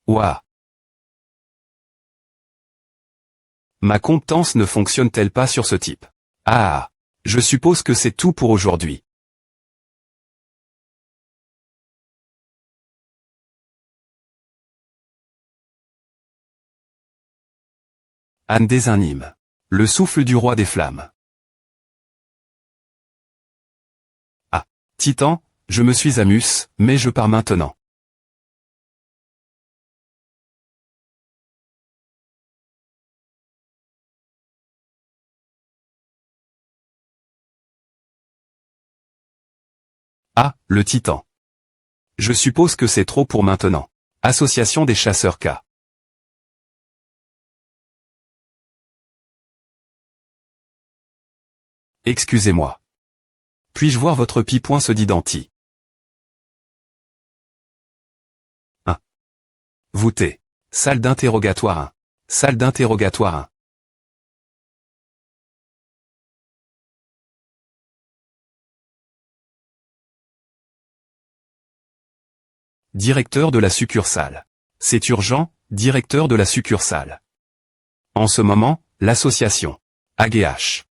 Speaker 1: Ouah. Ma compétence ne fonctionne-t-elle pas sur ce type? Ah. Je suppose que c'est tout pour aujourd'hui. Anne désanime. Le souffle du roi des flammes. Ah. Titan, je me suis amus, mais je pars maintenant. Ah, le titan. Je suppose que c'est trop pour maintenant. Association des chasseurs K. Excusez-moi. Puis-je voir votre pi. Se d'identie. 1. Voûté. Salle d'interrogatoire 1. Salle d'interrogatoire 1. directeur de la succursale. C'est urgent, directeur de la succursale. En ce moment, l'association. AGH.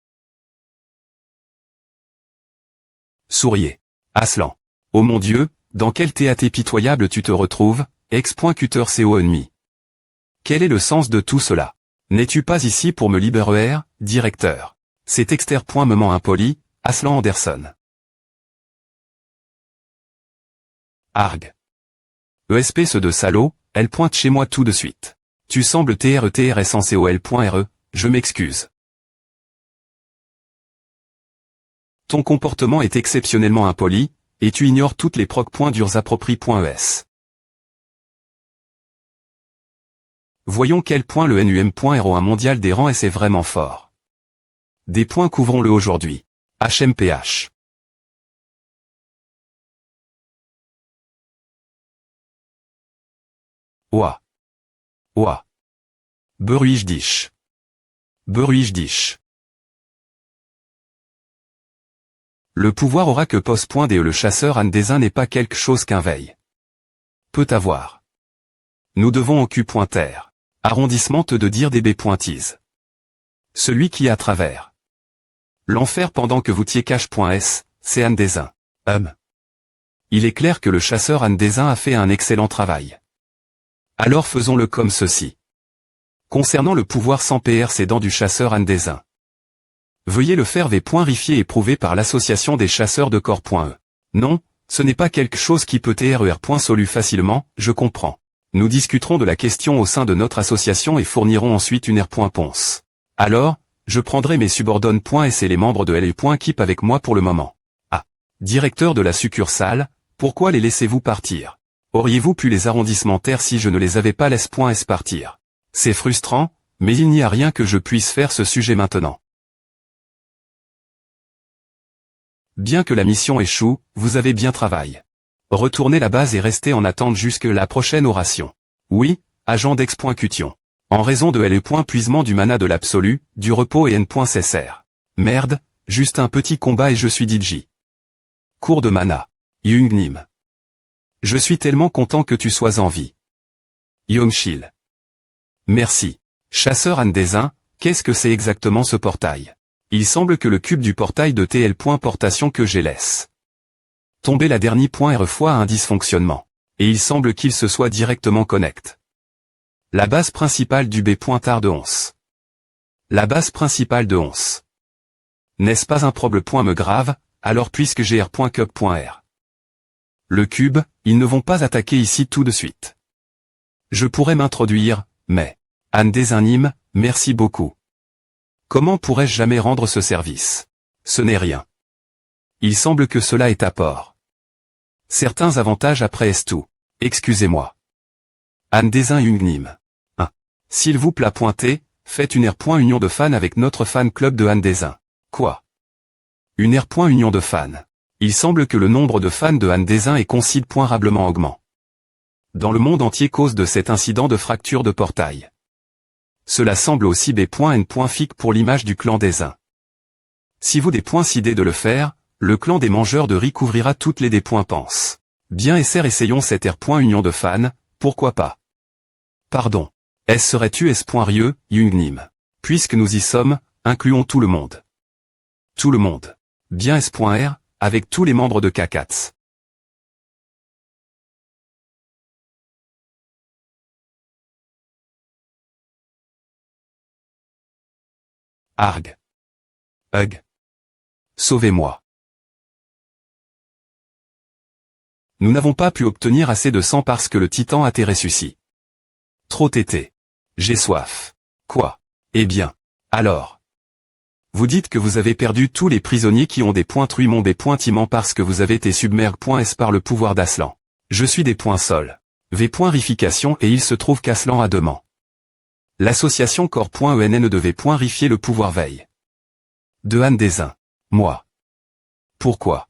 Speaker 1: Souriez. Aslan. Oh mon Dieu, dans quel théâtre pitoyable tu te retrouves, ex.cutter.co ennemi. Quel est le sens de tout cela? N'es-tu pas ici pour me libérer, directeur? C'est exter.moment impoli, Aslan Anderson. Arg. ESP ce de salaud, elle pointe chez moi tout de suite. Tu sembles TRETRSNCOL.RE, je m'excuse. Ton comportement est exceptionnellement impoli, et tu ignores toutes les proc.durs.approprie.es. Voyons quel point le NUM.01 mondial des rangs est vraiment fort. Des points couvrons-le aujourd'hui. HMPH. Oua. Oua. Beruijdich. Beruijdich. Le pouvoir aura que pos.de le chasseur Andesin n'est pas quelque chose qu'un veille. Peut avoir. Nous devons au Q.ter. Arrondissement te de dire des B.tise. Celui qui est à travers. L'enfer pendant que vous tiez cache.s, c'est Andesin. Il est clair que le chasseur Andesin a fait un excellent travail. Alors faisons-le comme ceci. Concernant le pouvoir sans PR c'est dents du chasseur Andesin. Veuillez le faire V.rifié et prouvé par l'association des chasseurs de corps.e. Non, ce n'est pas quelque chose qui peut TRER.solu facilement, je comprends. Nous discuterons de la question au sein de notre association et fournirons ensuite une R.ponce. Alors, je prendrai mes subordonnes.s et les membres de LU.keep avec moi pour le moment. Ah. Directeur de la succursale, pourquoi les laissez-vous partir? Auriez-vous pu les arrondissements taire si je ne les avais pas laisse.s partir? C'est frustrant, mais il n'y a rien que je puisse faire ce sujet maintenant. Bien que la mission échoue, vous avez bien travaillé. Retournez la base et restez en attente jusque la prochaine oration. Oui, agent d'ex.cution. En raison de LE.puisement du mana de l'absolu, du repos et N.cessr. Merde, juste un petit combat et je suis DJ. Cours de mana. Yungnim. Je suis tellement content que tu sois en vie. Yomshil. Merci. Chasseur Andesin, qu'est-ce que c'est exactement ce portail? Il semble que le cube du portail de TL.portation que j'ai laisse tomber la dernière.R fois un dysfonctionnement. Et il semble qu'il se soit directement connecte. La base principale du B.tar de 11. La base principale de 11. N'est-ce pas un problème grave, alors puisque j'ai R.cup.r. Le cube, ils ne vont pas attaquer ici tout de suite. Je pourrais m'introduire, mais... Anne Desinime, merci beaucoup. Comment pourrais-je jamais rendre ce service? Ce n'est rien. Il semble que cela est à port. Certains avantages après est tout. Excusez-moi. Anne Desin-Ungnim. 1. S'il vous plaît pointez, faites une R.union de fans avec notre fan club de Anne Desin. Quoi? Une R.union de fans. Il semble que le nombre de fans de Anne Desin est considérablement augment. Dans le monde entier cause de cet incident de fracture de portail. Cela semble aussi B.N.fic pour l'image du clan Desin. Si vous décidez de le faire, le clan des mangeurs de riz couvrira toutes les pense. Bien essayons cette R.union de fans, pourquoi pas. Pardon. Serais-tu S.rieux, Yungnim. Puisque nous y sommes, incluons tout le monde. Tout le monde. Bien S.R, avec tous les membres de Kakats. Arg. Hug. Sauvez-moi. Nous n'avons pas pu obtenir assez de sang parce que le titan a été ressuscité. Trop tété. J'ai soif. Quoi? Eh bien. Alors. Vous dites que vous avez perdu tous les prisonniers qui ont des points truimont des pointiments parce que vous avez été submerge.s par le pouvoir d'Aslan. Je suis des points sol. V.rification et il se trouve qu'Aslan a demain. L'association corps.enn devait rifier le pouvoir veille. De Anne Desin. Moi. Pourquoi?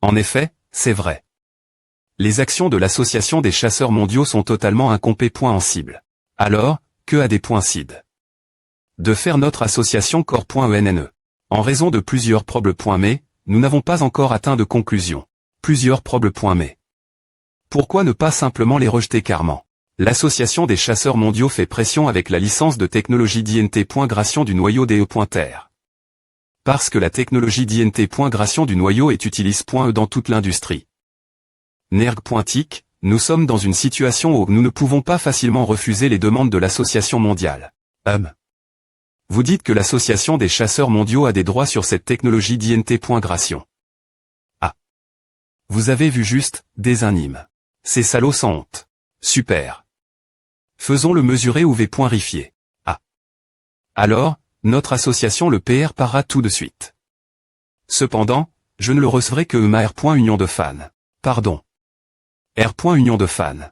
Speaker 1: En effet, c'est vrai. Les actions de l'association des chasseurs mondiaux sont totalement incompétentes en cible. Alors, que a des points CID? De faire notre association corps.enn. En raison de plusieurs problèmes mais, nous n'avons pas encore atteint de conclusion. Plusieurs problèmes mais. Pourquoi ne pas simplement les rejeter carrément? L'Association des chasseurs mondiaux fait pression avec la licence de technologie d'INT.gration du noyau DE.R. Parce que la technologie d'INT.gration du noyau est utilise.E dans toute l'industrie. NERG.TIC, nous sommes dans une situation où nous ne pouvons pas facilement refuser les demandes de l'Association mondiale. Vous dites que l'Association des chasseurs mondiaux a des droits sur cette technologie d'INT.gration. Ah. Vous avez vu juste, des animes. Ces salauds sans honte. Super. Faisons-le mesurer ou V.rifier. Ah. Alors, notre association le PR parera tout de suite. Cependant, je ne le recevrai que ma R.union de fans. Pardon. R.union de fans.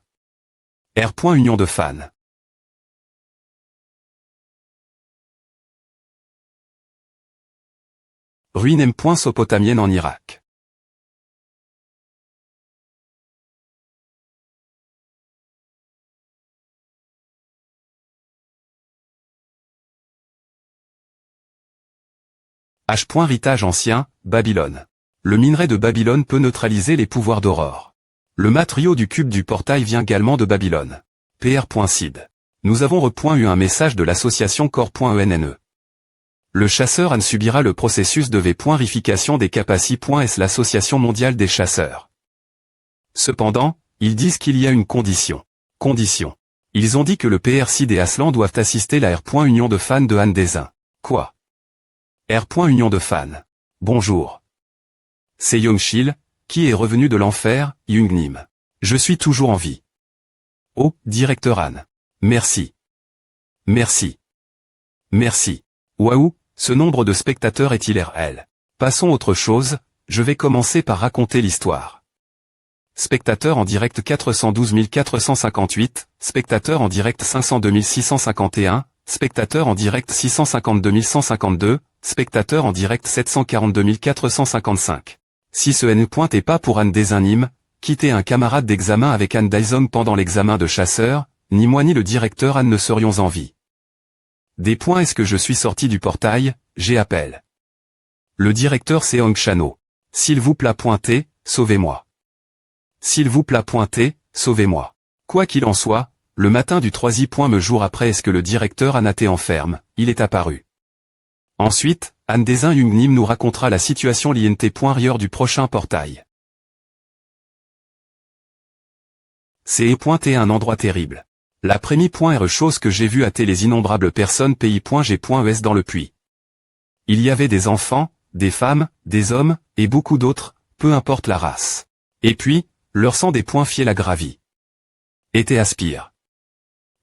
Speaker 1: R.union de fans. Ruine M.sopotamienne en Irak. H. Ritage ancien, Babylone. Le minerai de Babylone peut neutraliser les pouvoirs d'Aurore. Le matériau du cube du portail vient également de Babylone. PR.SID. Nous avons eu un message de l'association Core.ENNE. Le chasseur Anne subira le processus de V.rification des capacités.S l'association mondiale des chasseurs. Cependant, ils disent qu'il y a une condition. Condition. Ils ont dit que le PR.SID et Aslan doivent assister la R.union de fans de Anne Desin. Quoi? R.union de fans. Bonjour. C'est Yongshil, qui est revenu de l'enfer, Yungnim. Je suis toujours en vie. Oh, directeur Anne. Merci. Merci. Merci. Waouh, ce nombre de spectateurs est-il réel? Passons autre chose, je vais commencer par raconter l'histoire. Spectateurs en direct 412 458, spectateurs en direct 502 651, spectateurs en direct 652 152, spectateurs en direct 742 455. Si ce N point est pas pour Anne Desin, quitter un camarade d'examen avec Anne Dyson pendant l'examen de chasseur, ni moi ni le directeur Anne ne serions en vie. Des points est-ce que je suis sorti du portail, j'ai appel. Le directeur Seong Chano. S'il vous plaît pointez, sauvez-moi. S'il vous plaît pointez, sauvez-moi. Quoi qu'il en soit, le matin du 3e jour après est-ce que le directeur Anne était enferme, il est apparu. Ensuite, Anne Desin Yungnim nous racontera la situation l'INT.rieur du prochain portail. C'est un endroit terrible. La première chose que j'ai vu hâter les innombrables personnes pays.G.es dans le puits. Il y avait des enfants, des femmes, des hommes, et beaucoup d'autres, peu importe la race. Et puis, leur sang des poings fiel à gravi. Était aspire.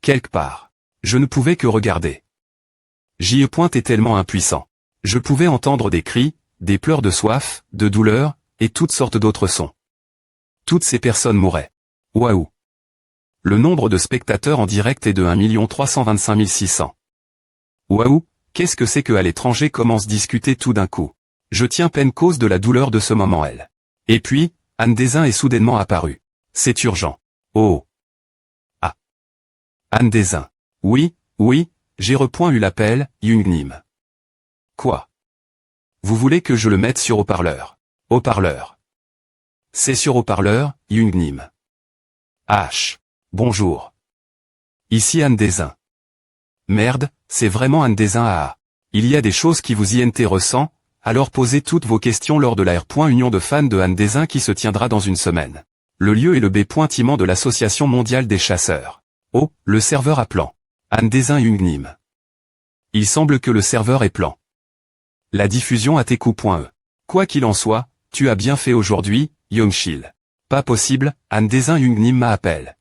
Speaker 1: Quelque part. Je ne pouvais que regarder. J'y est tellement impuissant. Je pouvais entendre des cris, des pleurs de soif, de douleur, et toutes sortes d'autres sons. Toutes ces personnes mouraient. Waouh! Le nombre de spectateurs en direct est de 1 325 600. Waouh! Qu'est-ce que c'est que à l'étranger commence discuter tout d'un coup? Je tiens peine cause de la douleur de ce moment elle. Et puis, Anne Desin est soudainement apparue. C'est urgent. Oh! Ah! Anne Desin. Oui, oui, j'ai eu l'appel, Yungnim. Quoi? Vous voulez que je le mette sur haut-parleur? Haut-parleur. C'est sur haut-parleur, Yungnim. H. Bonjour. Ici Anne Desin. Merde, c'est vraiment Anne Desin ah. Il y a des choses qui vous y intéressent, alors posez toutes vos questions lors de la R.union de fans de Anne Desin qui se tiendra dans une semaine. Le lieu est le B.timent de l'Association mondiale des chasseurs. Oh, le serveur appelant. Anne Desin Yungnim. Il semble que le serveur est plan. La diffusion a tes coups.e. Quoi qu'il en soit, tu as bien fait aujourd'hui, Yongshil. Pas possible, Anne Desin Yungnim m'appelle.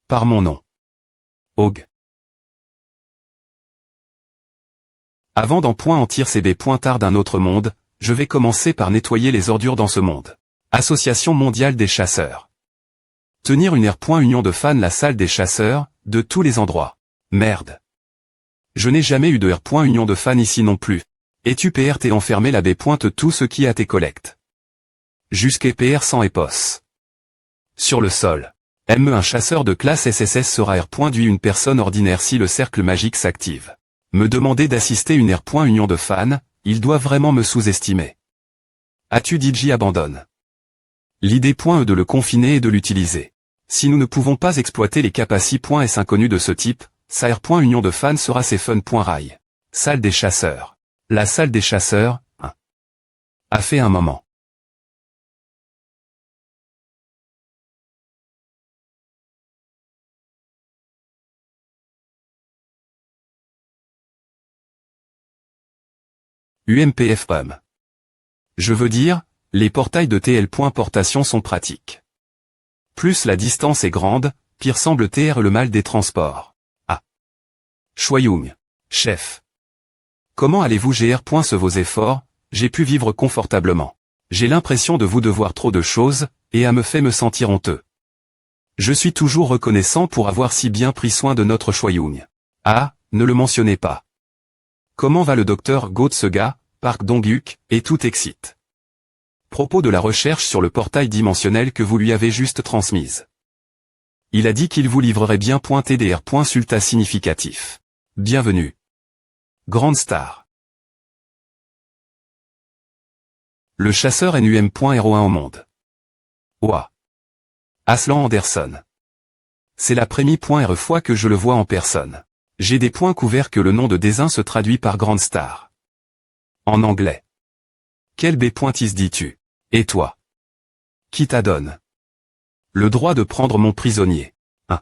Speaker 1: Par mon nom. Og. Avant d'en point en tirer ces B.tards d'un autre monde, je vais commencer par nettoyer les ordures dans ce monde. Association mondiale des chasseurs. Tenir une R.union de fans la salle des chasseurs, de tous les endroits. Merde. Je n'ai jamais eu de R.union de fans ici non plus. Et tu t'es enfermé la B. tout ce qui a tes collectes. Jusqu'à PR sans épos. Sur le sol. Un chasseur de classe SSS sera R.du une personne ordinaire si le cercle magique s'active. Me demander d'assister une R.union de fans, il doit vraiment me sous-estimer. As-tu DJ abandonne. L'idée est de le confiner et de l'utiliser. Si nous ne pouvons pas exploiter les capacités.s inconnus de ce type, Saer.union de fans sera cfun.rai. Salle des chasseurs. La salle des chasseurs, 1. A fait un moment. UMPF-POM. Je veux dire, les portails de TL.portation sont pratiques. Plus la distance est grande, pire semble TR le mal des transports. Ah. Choyung. Chef. Comment allez-vous GR. Vos efforts, j'ai pu vivre confortablement. J'ai l'impression de vous devoir trop de choses, et à me fait me sentir honteux. Je suis toujours reconnaissant pour avoir si bien pris soin de notre Choyung. Ah, ne le mentionnez pas. Comment va le docteur Gotsega, Park Dong-hyuk, et tout excite. Propos de la recherche sur le portail dimensionnel que vous lui avez juste transmise. Il a dit qu'il vous livrerait bien. TDR. Sulta significatif. Bienvenue. Grande star. Le chasseur NUM.01 au monde. Ouah. Aslan Anderson. C'est la première fois que je le vois en personne. J'ai des points couverts que le nom de Désin se traduit par grande star. En anglais. Quel B.is dis-tu? Et toi? Qui t'adonne le droit de prendre mon prisonnier? 1.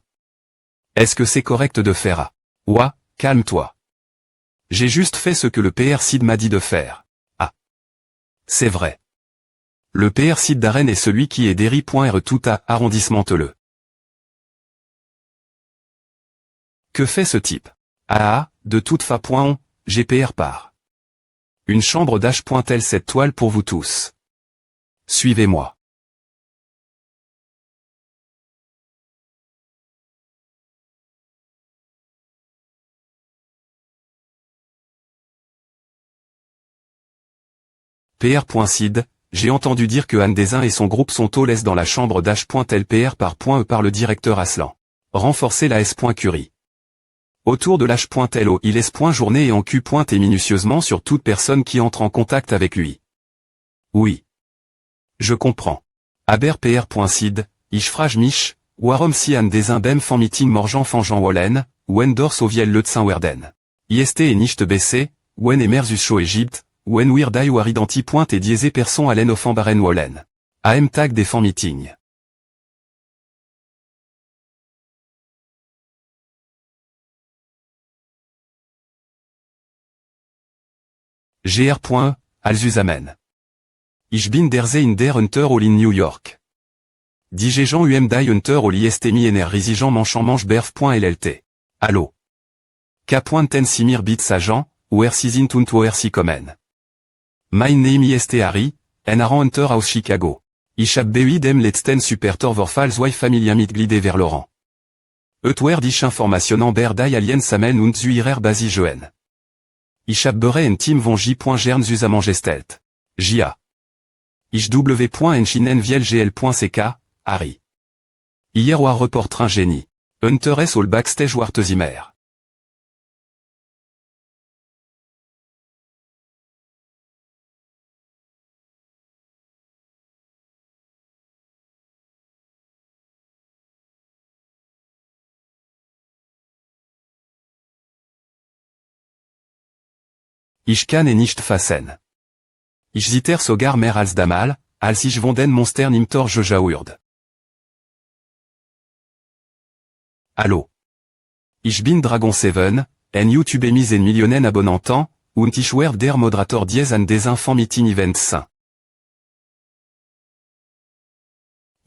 Speaker 1: Est-ce que c'est correct de faire à? Ouah, calme-toi. J'ai juste fait ce que le PR Sid m'a dit de faire. Ah. C'est vrai. Le PR Sid d'Aren est celui qui est Derry.re tout à arrondissement-le. Que fait ce type? Ah, de toute façon, GPR part. Une chambre d'H.L 7 toiles pour vous tous. Suivez-moi. PR.sid, j'ai entendu dire que Anne Desin et son groupe sont au l'aise dans la chambre d'H.L PR par le directeur Aslan. Renforcer la S.Curie. Autour de l'H.L il S.journée et en Q. Et minutieusement sur toute personne qui entre en contact avec lui. Oui. Je comprends. Aber PR.sid, ich frage mich, warum si Anne Desin bem fan meeting morgen fangeant wollen, wen dor soviel le tsin werden. IST et nicht BC, wen emersus show Egypte, wen wir die war identi. Et diese person allen offenbaren wollen. AM tag des fan meeting. Gr.E, Alzusamen. Ich bin der in der Hunter all in New York. Digejan die Hunter all istemi ener risigeant manche berf.llt. Allo. K.ten simir bit sajan, ou sizin tunto si komen. Mein name ist Harry, en aran Hunter aus Chicago. Ich hab beui dem letzten supertor vorfall zwei Familien mitglieder vers Laurent. Etwer dich informationen ber die alien samen und zuirer basi joen. Ich hab bere en team von J.Gern zusammen gestelt. J.A. Ich w.enchinen viel gl.ck, Harry. Hier war reportrin génie. Hunter S all backstage wartesimer. Ich kann nicht fassen. Ich ziter sogar mehr als damal, als ich von den Monstern im Tor gejaurd. Allo. Ich bin Dragon 7, en YouTube mis en millionen abonnenten, und ich werd der Moderator dies an des Fan Meeting Events 5.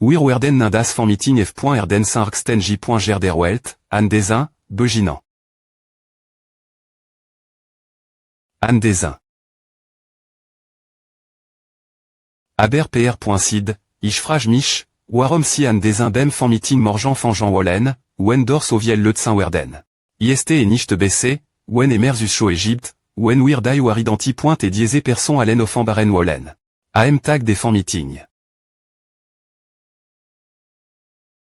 Speaker 1: Wir werden an das Fan Meeting f.erden Sargsten J.Gerderwelt, an des beginant. Anne Desin. Aber PR.sid, ich frage mich, warum si Anne Desin bem fan meeting morgen fangeant wollen, wen dor soviel le tsin werden. IST et nicht BC, wen emersus show Egypte, wen wir die war identi. Et diese person allen offenbaren wollen. AM tag des fan meeting.